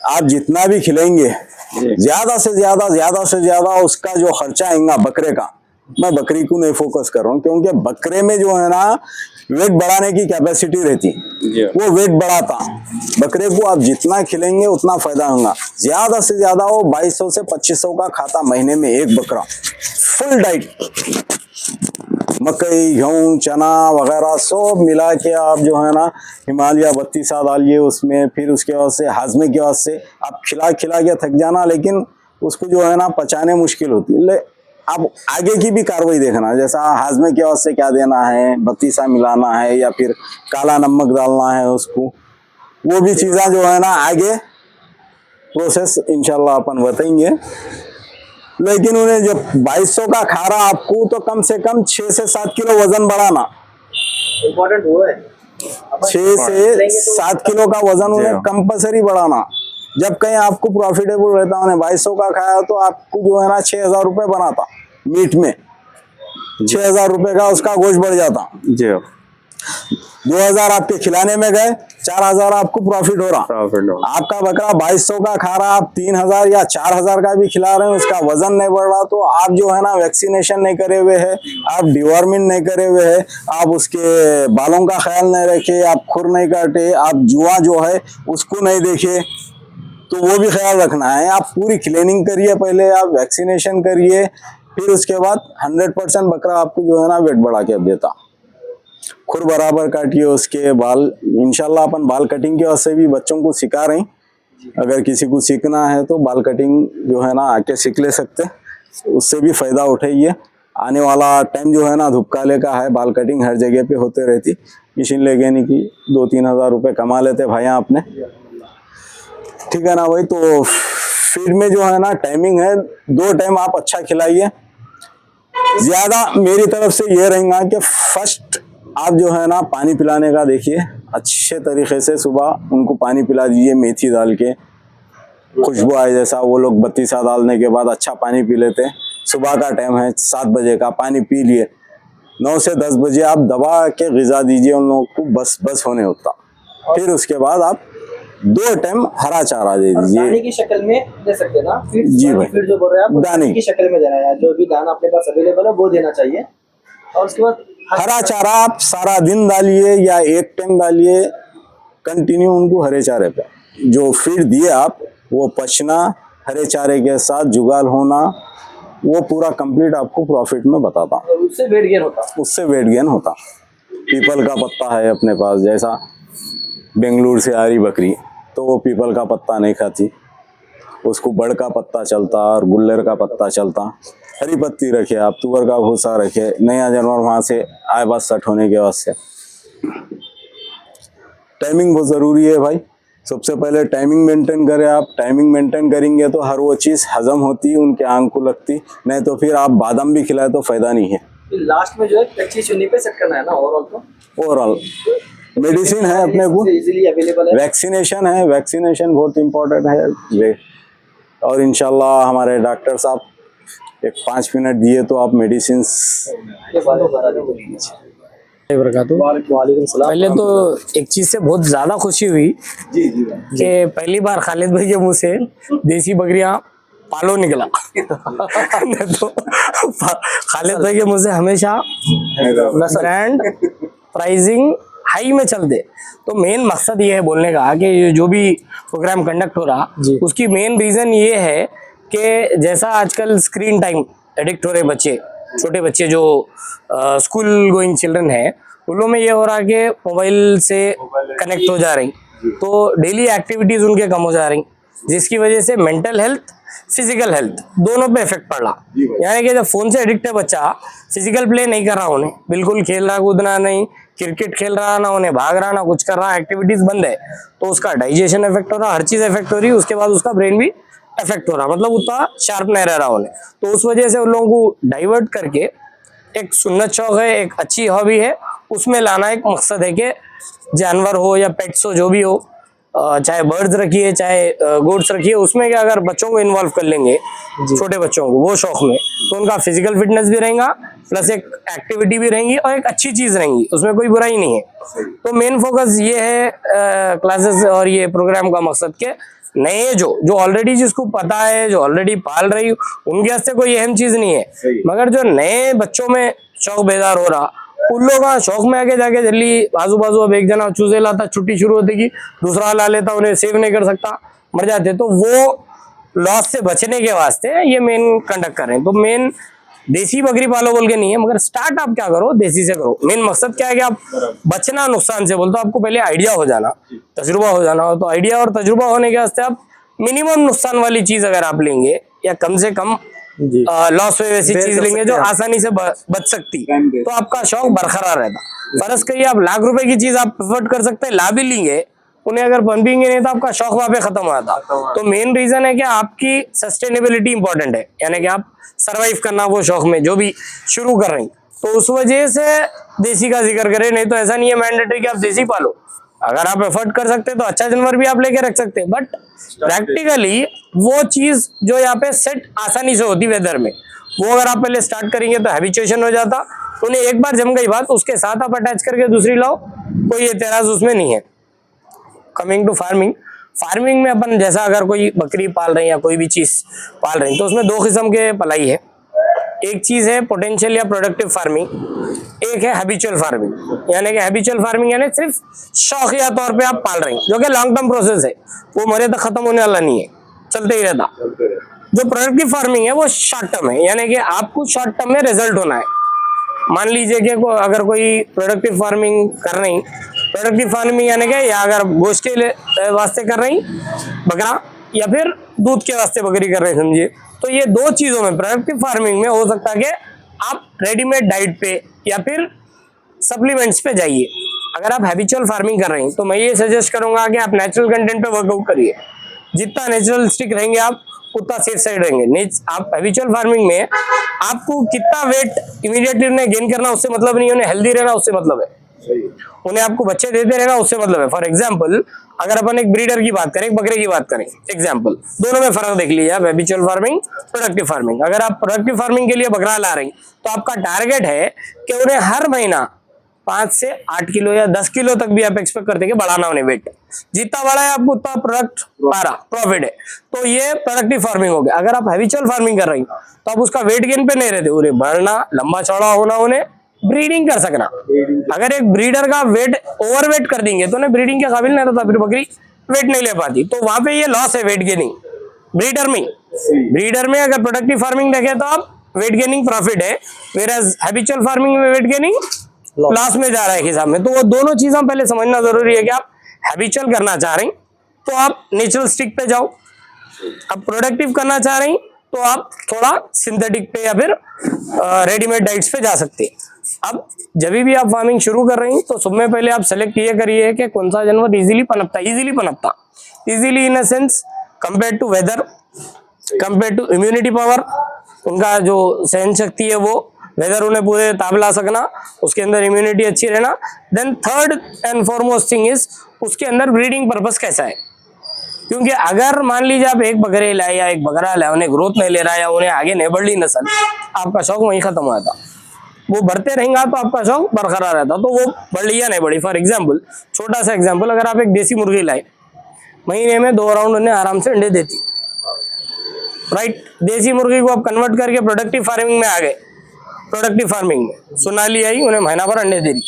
आप जितना भी खिलाएंगे, ज्यादा से ज्यादा उसका जो खर्चा आएगा बकरे का, मैं बकरी को नहीं फोकस कर रहा हूँ, क्योंकि बकरे में जो है ना वेट बढ़ाने की कैपेसिटी रहती, जी। वो वेट बढ़ाता। बकरे को आप जितना खिलाएंगे उतना फायदा होगा। ज्यादा से ज्यादा वो 2200 से 2500 का खाता महीने में एक बकरा, फुल डाइट, मकई गेहूं चना वगैरह सब मिला के आप जो है ना हिमालय 32 डालिए उसमें, फिर उसके बाद से हाजमे के बाद से आप खिला खिला के थक जाना, लेकिन उसको जो है ना पचाने मुश्किल होती है। आप आगे की भी कार्रवाई देखना, जैसा हाजमे के बाद से क्या देना है, 32 मिलाना है या फिर काला नमक डालना है उसको, वो भी चीज़ें जो है ना आगे प्रोसेस इंशाल्लाह अपन बताएंगे। लेकिन उन्हें जब 2200 का खा रहा आपको, तो कम से कम 6 से 7 किलो वजन बढ़ाना, इम्पोर्टेंट वो है 6 से 7 किलो का वजन उन्हें कंपलसरी बढ़ाना। जब कहीं आपको प्रॉफिटेबल रहता उन्हें 2200 का खाया तो आपको जो है ना 6000 रुपये बनाता मीट में, 6000 रुपये का उसका गोश्त बढ़ जाता। जी 2000 आपके खिलाने में गए, 4000 आपको प्रॉफिट हो रहा। प्रॉफिट हो। आपका बकरा 2200 का खा रहा, आप 3000 या 4000 का भी खिला रहे हैं, उसका वजन नहीं बढ़ रहा, तो आप जो है ना वैक्सीनेशन नहीं करे हुए है, आप डिवॉर्मिंग नहीं करे हुए है, आप उसके बालों का ख्याल नहीं रखे, आप खुर नहीं काटे, आप जुआ जो है उसको नहीं देखे, तो वो भी ख्याल रखना है। आप पूरी क्लीनिंग करिए, पहले आप वैक्सीनेशन करिए, फिर उसके बाद 100% बकरा आपको जो है ना वेट बढ़ा के देता। खुर बराबर काटिए, उसके बाल, इंशाल्लाह अपन बाल कटिंग के वजह से भी बच्चों को सिखा रहे हैं। अगर किसी को सीखना है तो बाल कटिंग जो है ना आके सीख ले सकते, उससे भी फायदा उठाइए। आने वाला टाइम जो है ना धूपकाले का है, बाल कटिंग हर जगह पे होते रहती, मशीन लेके नहीं की 2-3 हज़ार रुपये कमा लेते भाई आपने, ठीक है ना भाई। तो फीड में जो है ना टाइमिंग है, 2 टाइम आप अच्छा खिलाइए। ज्यादा मेरी तरफ से ये रहेगा कि फर्स्ट आप जो है ना पानी पिलाने का देखिए, अच्छे तरीके से सुबह उनको पानी पिला दीजिए, मेथी डाल के, खुशबू आए जैसा। वो लोग 32 डालने के बाद अच्छा पानी पी लेते हैं। सुबह का टाइम है 7 बजे का, पानी पी लिए, 9 से 10 बजे आप दबा के ग़िज़ा दीजिए उन लोगों को, बस होने होता। फिर उसके बाद आप 2 टाइम हरा चारा दे दीजिए, दाने की शक्ल में दे सकते हैं ना। जी भाई, फिर जो बोल रहे हैं आप, दाने की शक्ल में देना है, जो भी दाना अपने पास अवेलेबल है वो देना चाहिए। और उसके बाद हरा चारा आप सारा दिन डालिए या एक टाइम डालिए, कंटिन्यू उनको हरे चारे पे जो फीड दिए आप, वो पचना, हरे चारे के साथ जुगाल होना, वो पूरा कंप्लीट आपको प्रॉफिट में बताता। उससे वेट गेन होता, उससे वेट गेन होता। पीपल का पत्ता है अपने पास, जैसा बेंगलुरु से आ रही बकरी तो वो पीपल का पत्ता नहीं खाती, उसको बड़ का पत्ता चलता और गुल्लर का पत्ता चलता। हरी पत्ती रखे आप, तुअर का भूसा रखे, नया जानवर वहाँ से आए बस सेट होने के वास्ते। टाइमिंग बहुत ज़रूरी है भाई, सबसे पहले टाइमिंग मेंटेन करें आप। टाइमिंग मेंटेन करेंगे तो हर वो चीज़ हजम होती, उनके आंख को लगती, नहीं तो फिर आप बादाम भी खिलाए तो फ़ायदा नहीं है। लास्ट में जो है कच्ची चुन्नी पे सेट करना है ना। ओवरऑल तो ओवरऑल मेडिसिन है अपने को, इजीली अवेलेबल है, वैक्सीनेशन है, वैक्सीनेशन बहुत इम्पोर्टेंट है। और इंशाल्लाह हमारे डॉक्टर साहब एक 5 मिनट दिए तो आप मेडिसिन पहले तो एक चीज से बहुत ज्यादा खुशी हुई कि पहली बार खालिद भाई के मुंह से देसी बकरियां पालो निकला। नहीं तो खालिद भाई के मुंह से हमेशा ब्रांड प्राइसिंग हाई में चल दे। तो मेन मकसद ये है बोलने का कि ये जो भी प्रोग्राम कंडक्ट हो रहा उसकी मेन रीजन ये है कि जैसा आजकल स्क्रीन टाइम एडिक्ट हो रहे बच्चे, छोटे बच्चे जो स्कूल गोइंग चिल्ड्रन है, उन लोगों में ये हो रहा है कि मोबाइल से कनेक्ट हो जा रही, तो डेली एक्टिविटीज उनके कम हो जा रही, जिसकी वजह से मेंटल हेल्थ फिजिकल हेल्थ दोनों पे इफेक्ट पड़ रहा। यानी कि जब फोन से एडिक्ट है बच्चा, फिजिकल प्ले नहीं कर रहा, उन्हें बिल्कुल खेल रहा कूदना नहीं, क्रिकेट खेल रहा ना, उन्हें भाग रहा ना कुछ कर रहा, एक्टिविटीज बंद है, तो उसका डाइजेशन इफेक्ट हो रहा, हर चीज इफेक्ट हो रही है। उसके बाद उसका ब्रेन भी इफेक्ट हो रहा, मतलब उतना शार्प नहीं रह रहा उन्हें। तो उस वजह से उन लोगों को डाइवर्ट करके एक सुन्नत शौक है, एक अच्छी हॉबी है, उसमें लाना एक मकसद है कि जानवर हो या पेट्स हो, जो भी हो, चाहे बर्ड्स रखिए चाहे गोट्स रखिए, उसमें क्या अगर बच्चों को इन्वॉल्व कर लेंगे, छोटे बच्चों को वो शौक में, तो उनका फिजिकल फिटनेस भी रहेगा, प्लस एक एक्टिविटी भी रहेंगी और एक अच्छी चीज रहेंगी, उसमें कोई बुराई नहीं है। तो मेन फोकस ये है क्लासेस और ये प्रोग्राम का मकसद के नए जो ऑलरेडी जिसको पता है, जो ऑलरेडी पाल रही, उनके वास्ते कोई अहम चीज नहीं है, मगर जो नए बच्चों में शौक बेदार हो रहा उन लोग शौक में आके जाके जल्दी आजू बाजू, अब एक जना चूजे लाता, छुट्टी शुरू होती की दूसरा ला लेता, उन्हें सेव नहीं कर सकता, मर जाते। तो वो लॉस से बचने के वास्ते ये मेन कंडक्ट कर रहे हैं। तो मेन देसी बकरी पालो बोल के नहीं है, मगर स्टार्ट आप क्या करो, देसी से करो। मेन मकसद क्या है कि आप बचना नुकसान से, बोलते आपको पहले आइडिया हो जाना, तजुर्बा हो जाना हो। तो आइडिया और तजुर्बा होने के वास्ते आप मिनिमम नुकसान वाली चीज अगर आप लेंगे, या कम से कम लॉस हुए वैसी चीज लेंगे जो आसानी से बच सकती, तो आपका शौक बरकरार रहता। फर्ज करिए आप लाख रुपए की चीज आप एफर्ट कर सकते हैं, ला भी लेंगे, उन्हें अगर बनबेंगे नहीं तो आपका शौक वहां पे खत्म हो जाता। तो मेन रीजन है कि आपकी सस्टेनेबिलिटी इंपॉर्टेंट है, यानी कि आप सरवाइव करना वो शौक में जो भी शुरू कर रहे हैं। तो उस वजह से देसी का जिक्र करें, नहीं तो ऐसा नहीं है मैंडेटरी कि आप देसी पालो। अगर आप एफर्ट कर सकते हैं तो अच्छा जानवर भी आप लेके रख सकते हैं, बट प्रैक्टिकली वो चीज जो यहाँ पे सेट आसानी से होती वेदर में, वो अगर आप पहले स्टार्ट करेंगे तो हैबिचुएशन हो जाता। उन्हें एक बार जम गई बात, उसके साथ आप अटैच करके दूसरी लाओ, कोई एतराज उसमें नहीं है। कमिंग टू फार्मिंग में अपन जैसा अगर कोई बकरी पाल रहे हैं या कोई भी चीज पाल रहे हैं, तो उसमें दो किस्म के पलाई है। एक चीज है पोटेंशियल या प्रोडक्टिव फार्मिंग, एक है हैबिचुअल फार्मिंग। यानी कि हैबिचुअल फार्मिंग यानी सिर्फ शौकिया तौर पे आप पाल रहे हैं, जो कि लॉन्ग टर्म प्रोसेस है, वो मरे तक खत्म होने वाला नहीं है, चलते ही रहता। जो प्रोडक्टिव फार्मिंग है वो शॉर्ट टर्म है, यानी कि आपको शॉर्ट टर्म में रिजल्ट होना है। मान लीजिए कि अगर कोई प्रोडक्टिव फार्मिंग कर रही, प्रोडक्टिव फार्मिंग यानी कि या अगर गोश्त के वास्ते कर रही बकरा, या फिर दूध के वास्ते बकरी कर रहे समझिए, तो ये दो चीजों में प्रोडक्टिव फार्मिंग में हो सकता है कि आप रेडीमेड डाइट पे या फिर सप्लीमेंट्स पे जाइए। अगर आप हैबिचुअल फार्मिंग कर रहे हैं तो मैं ये सजेस्ट करूंगा कि आप नेचुरल कंटेंट पे वर्कआउट करिए। जितना नेचुरल स्टिक रहेंगे आप, उतना सेफ साइड रहेंगे। आप हैबिचुअल फार्मिंग में आपको कितना वेट इमीडिएटली उन्हें गेन करना उससे मतलब नहीं, उन्हें हेल्दी रहना उससे मतलब है, उन्हें आपको बच्चे देते रहना उससे मतलब है। फॉर एग्जाम्पल अगर अपन एक ब्रीडर की बात करें, एक बकरे की बात करें, एग्जाम्पल, दोनों में फर्क देख लीजिए आप, हैबिचुअल फार्मिंग, प्रोडक्टिव फार्मिंग। अगर आप प्रोडक्टिव फार्मिंग के लिए बकरा ला रही तो आपका टारगेट है कि उन्हें हर महीना 5 से 8 किलो या 10 किलो तक भी आप एक्सपेक्ट करते हैं कि बढ़ाना उन्हें वेट। जितना बड़ा है आपको उतना प्रोडक्ट प्रॉफिट है, तो ये प्रोडक्टिव फार्मिंग हो गया। अगर आप हैबिचुअल फार्मिंग कर रही तो आप उसका वेट गेन पे नहीं रहते, उन्हें बढ़ना, लंबा चौड़ा होना, उन्हें ब्रीडिंग कर सकना। अगर एक ब्रीडर का वेट ओवरवेट कर देंगे तो उन्हें ब्रीडिंग के काबिल नहीं रहता, फिर बकरी वेट नहीं ले पाती, तो वहां पे ये लॉस है वेट गेनिंग ब्रीडर में। ब्रीडर में अगर प्रोडक्टिव फार्मिंग देखें तो आप वेट गेनिंग प्रॉफिट है, वेराज हैबिचुअल फार्मिंग में वेट गेनिंग लॉस में जा रहा है हिसाब में। तो वो दोनों चीजें पहले समझना जरूरी है कि आप हैबिचुअल करना चाह रही तो आप नेचुरल स्टिक पे जाओ, अब प्रोडक्टिव करना चाह रही तो आप थोड़ा सिंथेटिक पे या फिर रेडीमेड डाइट्स पे जा सकते हैं। अब जब भी आप फार्मिंग शुरू कर रही तो सबसे पहले आप सेलेक्ट ये करिए कि कौन सा जानवर इजीली पनपता, easily in a sense compare to weather, compare to immunity power, उनका जो सहन शक्ति है वो, वेदर उन्हें पूरे ताबला सकना, उसके अंदर इम्यूनिटी अच्छी रहना। Then third and foremost thing is उसके अंदर ब्रीडिंग पर्पस कैसा है। क्योंकि अगर मान लीजिए आप एक बकरे लाए या एक बकरा लाए, उन्हें ग्रोथ नहीं ले रहा है या उन्हें आगे नहीं बढ़ रही नस्ल, आपका शौक वहीं खत्म हो जाता। वो बढ़ते रहेंगे तो आपका शौक बरकरार रहता, तो वो बढ़ लिया नहीं बढ़ी। फॉर एग्जाम्पल, छोटा सा एग्जाम्पल, अगर आप एक देसी मुर्गी लाए, महीने में 2 राउंड उन्हें आराम से अंडे देती, राइट। देसी मुर्गी को आप कन्वर्ट करके प्रोडक्टिव फार्मिंग में आ गए, प्रोडक्टिव फार्मिंग में सोनाली आई, उन्हें महीना भर अंडे दे रही,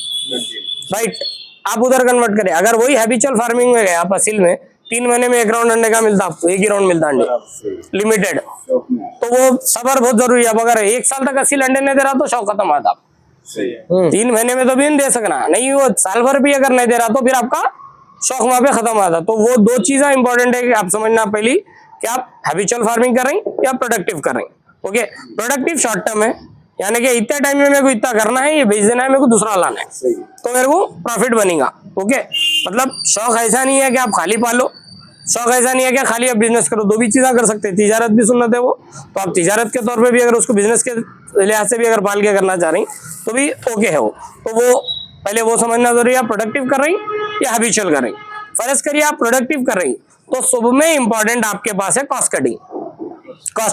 राइट। आप उधर कन्वर्ट करें। अगर वही हैबिचुअल फार्मिंग में गए आप, असल में 3 महीने में 1 राउंड अंडे का मिलता, आपको 1 ही राउंड मिलता अंडे, लिमिटेड। तो वो सबर बहुत जरूरी है। अब अगर 1 साल तक असील अंडे नहीं दे रहा तो शौक खत्म आता। 3 महीने में तो भी नहीं दे सकना, नहीं वो साल भर भी अगर नहीं दे रहा तो फिर आपका शौक वहां पे खत्म आता। तो वो 2 चीजें इंपॉर्टेंट है कि आप समझना पहली कि आप हैबिचुअल फार्मिंग कर रही या प्रोडक्टिव कर रही। ओके, प्रोडक्टिव शॉर्ट टर्म है, यानी कि इतने टाइम में मेरे को इतना करना है, ये बेच देना है, मेरे को दूसरा लाना है, तो मेरे को प्रॉफिट बनेगा। ओके, मतलब शौक ऐसा नहीं है कि आप खाली पालो, शौक ऐसा नहीं है कि खाली आप बिजनेस करो, 2 भी चीजें कर सकते हैं। तिजारत भी सुन्नत है वो, तो आप तिजारत के तौर पे भी अगर उसको बिजनेस के लिहाज से भी अगर पाल के करना चाह रही तो भी ओके है वो। तो वो पहले वो समझना जरूरी है, आप प्रोडक्टिव कर रही या हैबिचुअल कर रही। फर्ज करिए आप प्रोडक्टिव कर रही तो सब में इंपॉर्टेंट आपके पास है कॉस्ट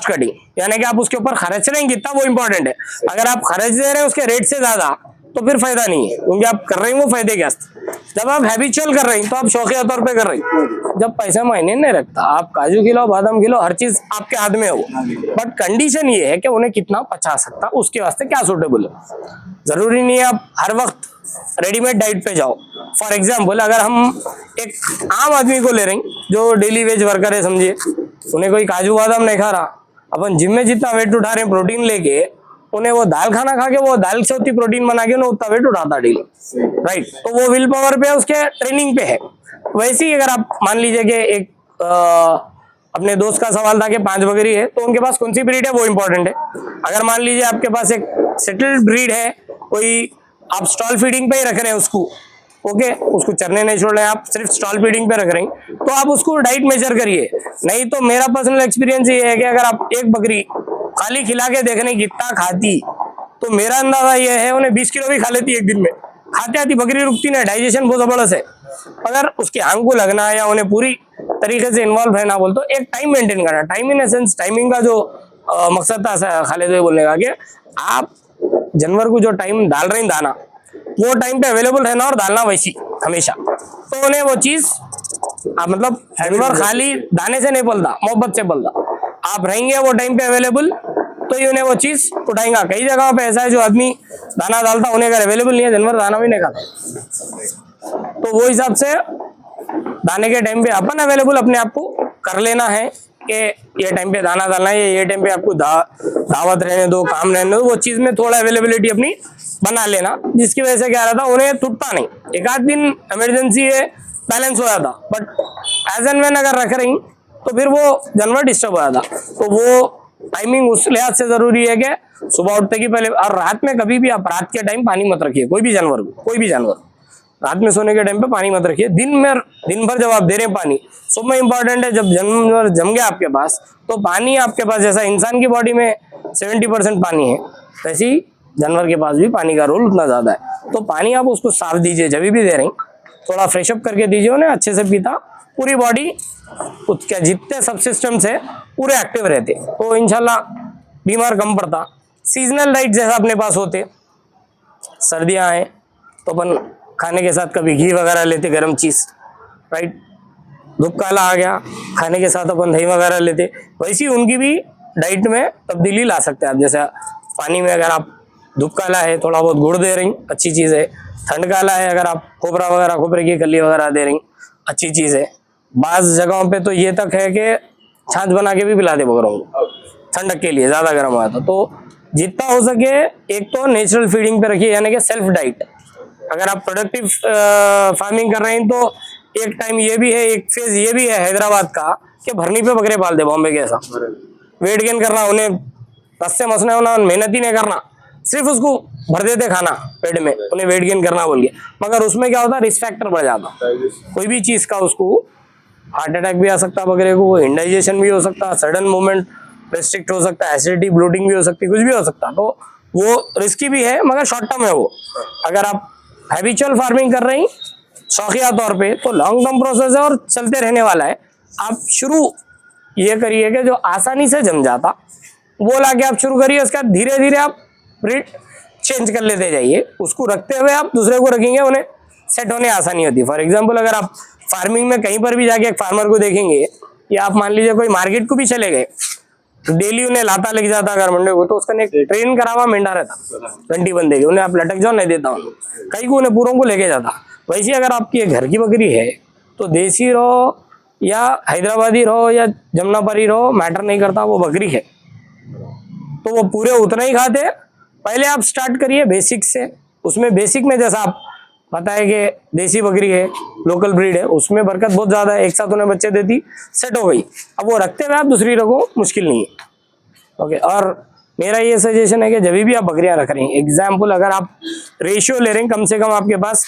कटिंग, यानी कि आप उसके ऊपर खर्च रहे हैं कितना, वो इंपॉर्टेंट है। अगर आप खर्च दे रहे हैं उसके रेट से ज्यादा तो फिर फायदा नहीं है, क्योंकि आप कर रहे हैं वो फायदे के वास्ते। जब आप हैबिचुअल कर रहे हैं तो आप शौकिया तौर पे कर रहे हैं। जब पैसा मायने नहीं रखता, आप काजू खिलाओ, बादाम खिलाओ, हर चीज आपके हाथ में हो, बट कंडीशन ये है कि उन्हें कितना पचा सकता, उसके वास्ते क्या सूटेबल है। जरूरी नहीं है आप हर वक्त रेडीमेड डाइट पे जाओ। फॉर एग्जाम्पल अगर हम एक आम आदमी को ले रहे हैं जो डेली वेज वर्कर है, समझिए, उन्हें कोई काजू बादाम नहीं खा रहा, अपन जिम में जितना वेट उठा रहे हैं प्रोटीन लेके, उन्हें वो दाल खाना खा के वो दाल से उतनी प्रोटीन बना के उन्हें उतना वेट उठाता डेली, राइट। तो वो विल पावर पे है, उसके ट्रेनिंग पे है। वैसे ही अगर आप मान लीजिए कि एक अपने दोस्त का सवाल था कि 5 बकरी है, तो उनके पास कौन सी ब्रीड है वो इंपॉर्टेंट है। अगर मान लीजिए आपके पास एक सेटल्ड ब्रीड है, कोई आप स्टॉल फीडिंग पे ही रख रहे हैं उसको, ओके, उसको चरने नहीं छोड़ रहे हैं, आप सिर्फ स्टॉल फीडिंग पे रख रहे हैं, तो आप उसको डाइट मेजर करिए। नहीं तो मेरा पर्सनल एक्सपीरियंस ये है कि अगर आप एक बकरी खाली खिला के देख रहे हैं कितना खाती, तो मेरा अंदाजा ये है उन्हें 20 किलो भी खा लेती एक दिन में। खाते आती बकरी रुकती नहीं, डाइजेशन बहुत जबरदस्त है। अगर उसके आंख को लगना है या उन्हें पूरी तरीके से इन्वॉल्व रहना बोल, तो एक टाइम मेंटेन करना। टाइम इन एसेंस, टाइमिंग का जो मकसद था खालिद भाई बोलने का, कि आप जानवर को जो टाइम डाल रहे हैं दाना, वो टाइम पे अवेलेबल रहना और डालना वैसी हमेशा। तो उन्हें वो चीज मतलब जानवर खाली दाने से नहीं पलता, मोहब्बत से पलता। आप रहेंगे वो टाइम पे अवेलेबल, तो ये उन्हें वो चीज उठाएगा। कई जगह पे ऐसा है जो आदमी दाना डालता, उन्हें अगर अवेलेबल नहीं है, जानवर दाना भी नहीं खाता। तो वो हिसाब से दाने के टाइम पे अपन अवेलेबल अपने आप को कर लेना है कि ये टाइम पे दाना डालना है, ये टाइम पे आपको दावत रहने दो, काम रहने दो, वो चीज में थोड़ा अवेलेबिलिटी अपनी बना लेना, जिसकी वजह से क्या रहता, उन्हें टूटता नहीं। एक आध दिन इमरजेंसी है, बैलेंस हो जाता, बट एज एंड व्हेन अगर रख रही तो फिर वो जानवर डिस्टर्ब हो जाता। तो वो टाइमिंग उस लिहाज से जरूरी है कि सुबह उठते की पहले, और रात में कभी भी आप रात के टाइम पानी मत रखिए कोई भी जानवर को। कोई भी जानवर रात में सोने के टाइम पे पानी मत रखिए। दिन भर जब आप दे रहे हैं पानी, सुबह इंपॉर्टेंट है। जब जानवर जम गया आपके पास, तो पानी आपके पास, जैसा इंसान की बॉडी में 70% पानी है, वैसे ही जानवर के पास भी पानी का रोल उतना ज्यादा है। तो पानी आप उसको साफ दीजिए, जब भी दे रहे हैं थोड़ा फ्रेशअप करके दीजिए उन्हें, अच्छे से पीता, पूरी बॉडी उसके जितने सब सिस्टम्स है पूरे एक्टिव रहते, तो इंशाल्लाह बीमार कम पड़ता। सीजनल डाइट जैसा अपने पास होते, सर्दियां हैं तो अपन खाने के साथ कभी घी वगैरह लेते, गर्म चीज, राइट। धूप काला आ गया, खाने के साथ अपन दही वगैरह लेते, वैसी उनकी भी डाइट में तब्दीली ला सकते हैं आप। जैसे पानी में अगर आप धूप काला है थोड़ा बहुत गुड़ दे रही, अच्छी चीज़ है। ठंड काला है अगर आप खोपरा वगैरह, खोपरे की कली वगैरह दे रही, अच्छी चीज़ है। बाज़ जगहों पे तो ये तक है कि छाछ बना के भी पिलाते बकरों को ठंडक के लिए, ज़्यादा गर्म हुआ तो जितना हो सके एक तो नेचुरल फीडिंग पे रखिए, यानी कि सेल्फ डाइट। अगर आप प्रोडक्टिव फार्मिंग कर रहे हैं तो एक टाइम ये भी है, एक फेज ये भी है हैदराबाद का कि भरनी पे बकरे पाल दे, बॉम्बे के ऐसा। वेट गेन करना, उन्हें रस्से मसने होना, मेहनत ही नहीं करना, सिर्फ उसको भर देते खाना पेट में, उन्हें वेट गेन करना बोल के। मगर उसमें क्या होता है, रिस्क फैक्टर बढ़ जाता, कोई भी चीज का उसको हार्ट अटैक भी आ सकता, बकरे को इंडाइजेशन भी हो सकता, सडन मूवमेंट रेस्ट्रिक्ट हो सकता, एसिडिटी ब्लोटिंग भी हो सकती, कुछ भी हो सकता। तो वो रिस्की भी है मगर शॉर्ट टर्म है वो। अगर आप हैबिचुअल फार्मिंग कर रहे हैं शौकिया तौर पे, तो लॉन्ग टर्म प्रोसेस है और चलते रहने वाला है। आप शुरू ये करिए कि जो आसानी से जम जाता वो लाके आप शुरू करिए, उसके बाद धीरे धीरे आप ब्रीड चेंज कर लेते जाइए। उसको रखते हुए आप दूसरे को रखेंगे, उन्हें सेट होने आसानी होती है। फॉर एग्जाम्पल अगर आप फार्मिंग में कहीं पर भी जाके एक फार्मर को देखेंगे, या आप मान लीजिए कोई मार्केट को भी चले गए, तो डेली उन्हें लाता लग जाता अगर मंडे को, तो उसका एक ट्रेन करा हुआ मेंढा रहता 20 बंदे के, उन्हें आप लटक जाओ नहीं देता उन्हें, कई को उन्हें पूरों को लेके जाता। वैसे अगर आपकी एक घर की बकरी है तो देसी रहो या हैदराबादी रहो या जमनापरी रहो, मैटर नहीं करता, वो बकरी है तो वो पूरे उतना ही खाते। पहले आप स्टार्ट करिए बेसिक से। उसमें बेसिक में जैसा आप पता है कि देसी बकरी है, लोकल ब्रीड है, उसमें बरकत बहुत ज़्यादा है, एक साथ उन्हें बच्चे देती, सेट हो गई। अब वो रखते हुए आप दूसरी रखो, मुश्किल नहीं है, ओके। और मेरा ये सजेशन है कि जब भी आप बकरियां रख रही हैं, एग्जाम्पल अगर आप रेशियो ले रहे हैं, कम से कम आपके पास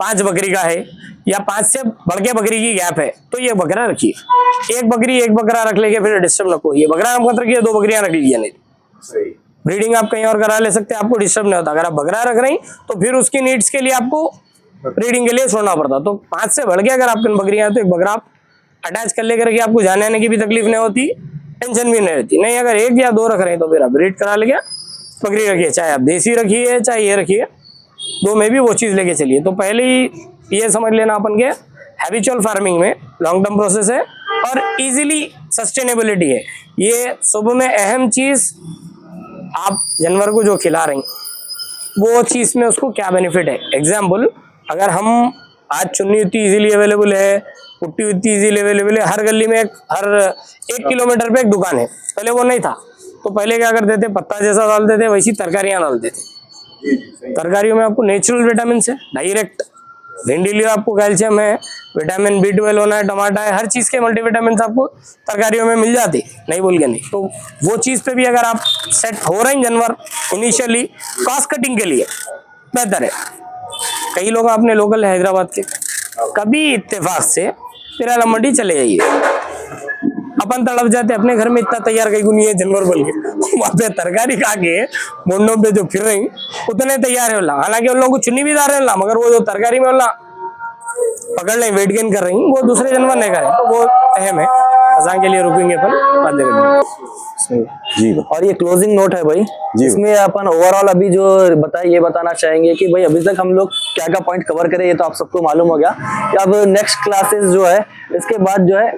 5 बकरी का है या 5 से बढ़ के बकरी की गैप है, तो ये बकरा रखिए। एक बकरी एक बकरा रख लेके फिर डिस्टर्ब न को, ये बकरा मत रखिए, 2 बकरियां रख लीजिए, नहीं ब्रीडिंग आप कहीं और करा ले सकते हैं, आपको डिस्टर्ब नहीं होता। अगर आप बकरा रख रहे हैं तो फिर उसकी नीड्स के लिए आपको ब्रीडिंग के लिए छोड़ना पड़ता। तो 5 से बढ़ के अगर आपके बकरियां हैं तो एक बकरा आप अटैच कर लेकर रखिए, आपको जाने आने की भी तकलीफ नहीं होती, टेंशन भी नहीं रहती। नहीं अगर 1 या 2 रख रहे हैं तो फिर आप ब्रीड करा लेंगे, बकरी रखिए, चाहे आप देसी रखिए चाहे ये रखिए, 2 में भी वो चीज़ लेके चलिए। तो पहले ही ये समझ लेना अपन के हैबिचुअल फार्मिंग में लॉन्ग टर्म प्रोसेस है और इजीली सस्टेनेबिलिटी है। ये सुबह में अहम चीज, आप जानवर को जो खिला रही वो चीज में उसको क्या बेनिफिट है। एग्जाम्पल, अगर हम आज चुन्नी इतनी इजीली अवेलेबल है, पुट्टी इतनी इजीली अवेलेबल है, हर गली में हर 1 किलोमीटर पे एक दुकान है, पहले वो नहीं था। तो पहले क्या करते थे, पत्ता जैसा डालते थे वैसी तरकारियां डालते थे। तरकारियों में आपको नेचुरल विटामिन है डायरेक्ट, भिंडी लियो आपको कैल्शियम है, विटामिन B12 होना है, टमाटर है, हर चीज के मल्टीविटामिन आपको तरकारियों में मिल जाती, नहीं बोल के नहीं। तो वो चीज पे भी अगर आप सेट हो रहे हैं जानवर इनिशियली कॉस्ट कटिंग के लिए बेहतर है। कई लोग अपने लोकल हैदराबाद के, कभी इत्तेफाक से पिराला मंडी चले जाइए, अपन तड़प जाते अपने घर में, इतना तैयार कहीं नहीं है जानवर बोल के, वहां पे तरकारी खा के मुंडों पे जो फिर रही उतने तैयार है। हालांकि उन लोगों को चुनी भी दार है, मगर वो जो तरकारी में पकड़ लें, वेट गेन कर रही, वो दूसरे जानवर नहीं करें, तो वो अहम है। अजान के लिए रुकेंगे अपन, बाद में जी। और ये क्लोजिंग नोट है भाई, जी। इसमें अपन ओवरऑल अभी जो बताए ये बताना चाहेंगे कि भाई अभी तक हम लोग क्या क्या पॉइंट कवर करें, ये तो आप सबको मालूम हो गया कि अब नेक्स्ट क्लासेस जो है इसके बाद जो है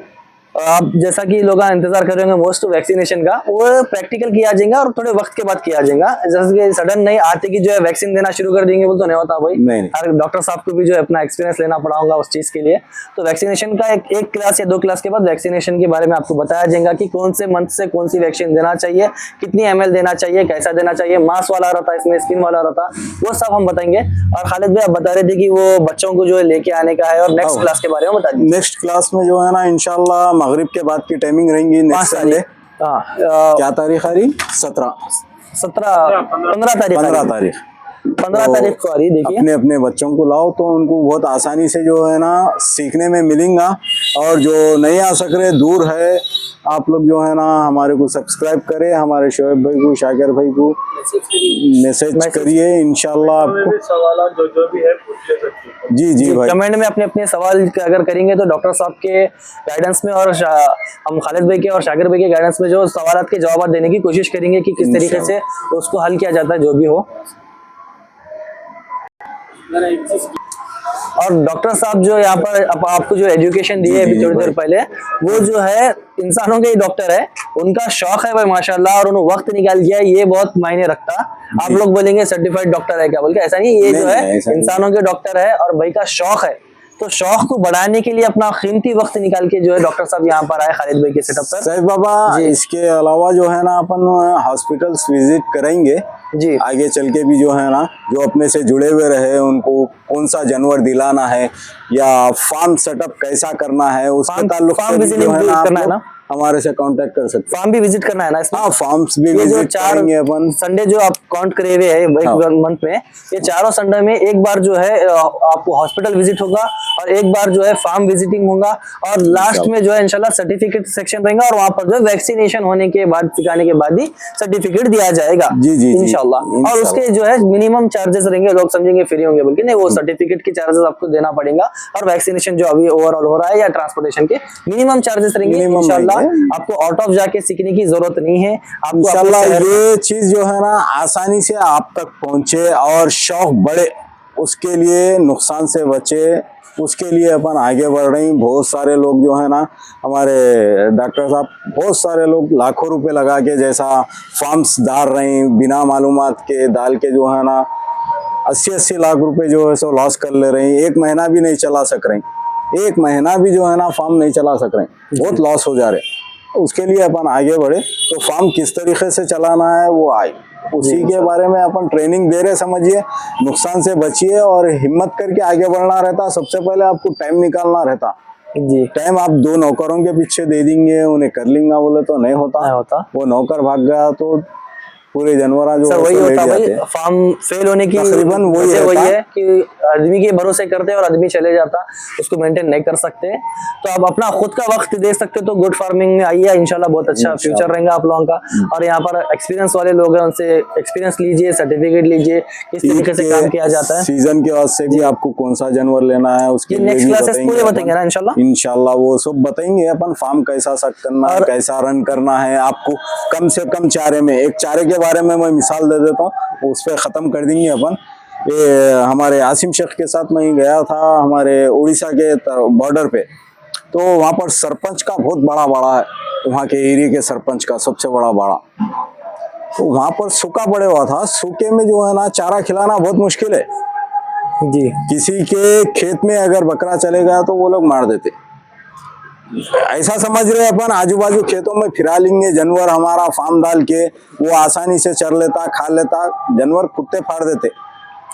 आप जैसा कि लोग इंतजार कर रहे होंगे मोस्ट वैक्सीनेशन का, वो प्रैक्टिकल किया जाएगा और थोड़े वक्त के बाद किया जाएगा। जैसे कि सडन नहीं आते कि जो है वैक्सीन देना शुरू कर देंगे, वो तो नहीं होता भाई। नहीं। हर डॉक्टर साहब को भी जो है अपना एक्सपीरियंस लेना पड़ा होगा उस चीज के लिए। तो वैक्सीनेशन का एक क्लास या 2 क्लास के बाद वैक्सीनेशन के बारे में आपको बताया जाएगा कि कौन से मंथ से कौन सी वैक्सीन देना चाहिए, कितनी ml देना चाहिए, कैसा देना चाहिए, मास वाला रहता है इसमें, स्किन वाला रहता, वो सब हम बताएंगे। और खालिद भाई आप बता रहे थे कि वो बच्चों को जो है लेके आने का है, और नेक्स्ट क्लास के बारे में बता दीजिए। नेक्स्ट क्लास में जो है ना इंशाल्लाह मगरिब के बाद की टाइमिंग रहेंगी। नेक्स्ट संडे क्या तारीख आ रही? 15 तारीख 15 तारीख को आ रही। देखिए अपने अपने बच्चों को लाओ तो उनको बहुत आसानी से जो है ना सीखने में मिलेगा। और जो नहीं आ सक रहे, दूर है, आप लोग जो है ना हमारे को सब्सक्राइब करें, हमारे शोएब भाई को, शाकिर भाई को मैसेज करिए, इंशाल्लाह आपको सवाल जो भी है पूछ ले सकते हैं। जी भाई, कमेंट में अपने अपने सवाल अगर करेंगे तो डॉक्टर साहब के गाइडेंस में और हम खालिद भाई के और शाकिर भाई के गाइडेंस में जो सवाल के जवाब देने की कोशिश करेंगे कि किस तरीके से उसको हल किया जाता है, जो भी हो। और डॉक्टर साहब जो यहाँ पर आपको जो एजुकेशन दी है अभी थोड़ी देर पहले, वो जो है इंसानों के ही डॉक्टर है, उनका शौक है भाई माशाल्लाह, और उन्होंने वक्त निकाल दिया है, ये बहुत मायने रखता। आप लोग बोलेंगे सर्टिफाइड डॉक्टर है क्या बोल के, ऐसा नहीं, ये जो है इंसानों के डॉक्टर है और भाई का शौक है। तो शौक को बढ़ाने के लिए अपना कीमती वक्त निकाल के जो है डॉक्टर साहब यहाँ पर आए खालिद भाई के सेटअप पर। सैफ बाबा, इसके अलावा जो है ना अपन हॉस्पिटल्स विजिट करेंगे जी, आगे चल के भी, जो है ना जो अपने से जुड़े हुए रहे, उनको कौन सा जानवर दिलाना है या फार्म सेटअप कैसा करना है, उसके ताल्लुक से भी जो है ना करना है ना, हमारे से कांटेक्ट कर सकते हैं। फार्म भी विजिट करना है ना इसमें? हाँ, फार्म्स भी ये जो विजिट करेंगे अपन। संडे जो आप काउंट करे हुए है मंथ में, ये चारों संडे में एक बार जो है आपको हॉस्पिटल विजिट होगा और एक बार जो है फार्म विजिटिंग होगा, और लास्ट में जो है इंशाल्लाह सर्टिफिकेट सेक्शन रहेगा, और वहां पर जो है वैक्सीनेशन होने के बाद, सिखाने के बाद ही सर्टिफिकेट दिया जाएगा जी इंशाल्लाह। और उसके जो है मिनिमम चार्जेस रहेंगे, लोग समझेंगे फ्री होंगे बल्कि नहीं, वो सर्टिफिकेट के चार्जेस आपको देना पड़ेगा, और वैक्सीनेशन जो अभी ओवरऑल हो रहा है या ट्रांसपोर्टेशन के मिनिमम चार्जेस रहेंगे इंशाल्लाह। आपको आउट ऑफ जाके सीखने की जरूरत नहीं है, आपको इंशाल्लाह ये चीज जो है ना आसानी से आप तक पहुंचे और शौक बढ़े, उसके लिए नुकसान से बचे, उसके लिए अपन आगे बढ़ रहे हैं। बहुत सारे लोग जो है ना हमारे डॉक्टर साहब, बहुत सारे लोग लाखों रुपए लगा के जैसा फार्म्स डाल रहे हैं, बिना मालूमात के डाल के जो है ना 80-80 लाख रुपए जो है सो लॉस कर ले रहे हैं। 1 महीना भी नहीं चला सक रहे हैं, 1 महीना भी जो है ना फार्म नहीं चला सक रहे हैं, बहुत लॉस हो जा रहे हैं। उसके लिए अपन आगे बढ़े तो फार्म किस तरीके से चलाना है वो आए, उसी के बारे में अपन ट्रेनिंग दे रहे, समझिए, नुकसान से बचिए और हिम्मत करके आगे बढ़ना रहता। सबसे पहले आपको टाइम निकालना रहता जी। टाइम आप 2 नौकरों के पीछे दे देंगे, उन्हें कर लेंगे बोले तो नहीं होता। वो नौकर भाग गया तो पूरे जानवर जो वही होता भाई, फार्म फेल होने की तकरीबन वही है कि आदमी के भरोसे करते हैं और आदमी चले जाता, उसको मेंटेन नहीं कर सकते। तो आप अपना खुद का वक्त दे सकते तो गुड फार्मिंग में आइए, इंशाल्लाह बहुत अच्छा फ्यूचर रहेगा आप लोगों का। और यहाँ पर एक्सपीरियंस वाले लोग हैं, उनसे एक्सपीरियंस लीजिए, सर्टिफिकेट लीजिए, किस तरीके से काम किया जाता है। सीजन के बाद से भी आपको कौन सा जानवर लेना है उसके नेक्स्ट क्लासेस पूरे बताएंगे ना इंशाल्लाह वो सब बताएंगे अपन। फार्म कैसा सेट करना है, कैसा रन करना है, आपको कम से कम चारे में, एक चारे के बारे में मैं मिसाल दे देता हूँ, उस पर खत्म कर देंगे अपन ये हमारे आसिम शेख के साथ मैं गया था हमारे उड़ीसा के बॉर्डर पे, तो वहाँ पर सरपंच का बहुत बड़ा है, वहाँ के एरिया के सरपंच का सबसे बड़ा, तो वहाँ पर सूखा पड़े हुआ था। सूखे में जो है ना चारा खिलाना बहुत मुश्किल है जी किसी के खेत में अगर बकरा चले गया तो वो लोग मार देते। ऐसा समझ रहे अपन आजू बाजू खेतों में फिरा लेंगे जानवर, हमारा फार्म डाल के वो आसानी से चर लेता खा लेता, जानवर कुत्ते फाड़ देते।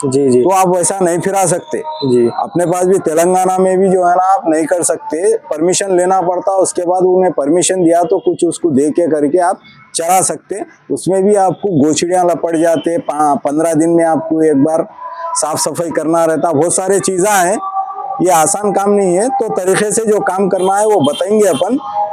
जी जी तो आप वैसा नहीं फिरा सकते। जी अपने पास भी तेलंगाना में भी जो है ना आप नहीं कर सकते, परमिशन लेना पड़ता, उसके बाद उन्हें परमिशन दिया तो कुछ उसको दे के करके आप चरा सकते। उसमें भी आपको गोचड़ियां लपट जाते, 15 दिन में आपको एक बार साफ सफाई करना रहता, बहुत सारे चीज़ें हैं, ये आसान काम नहीं है। तो तरीके से जो काम करना है वो बताएंगे अपन।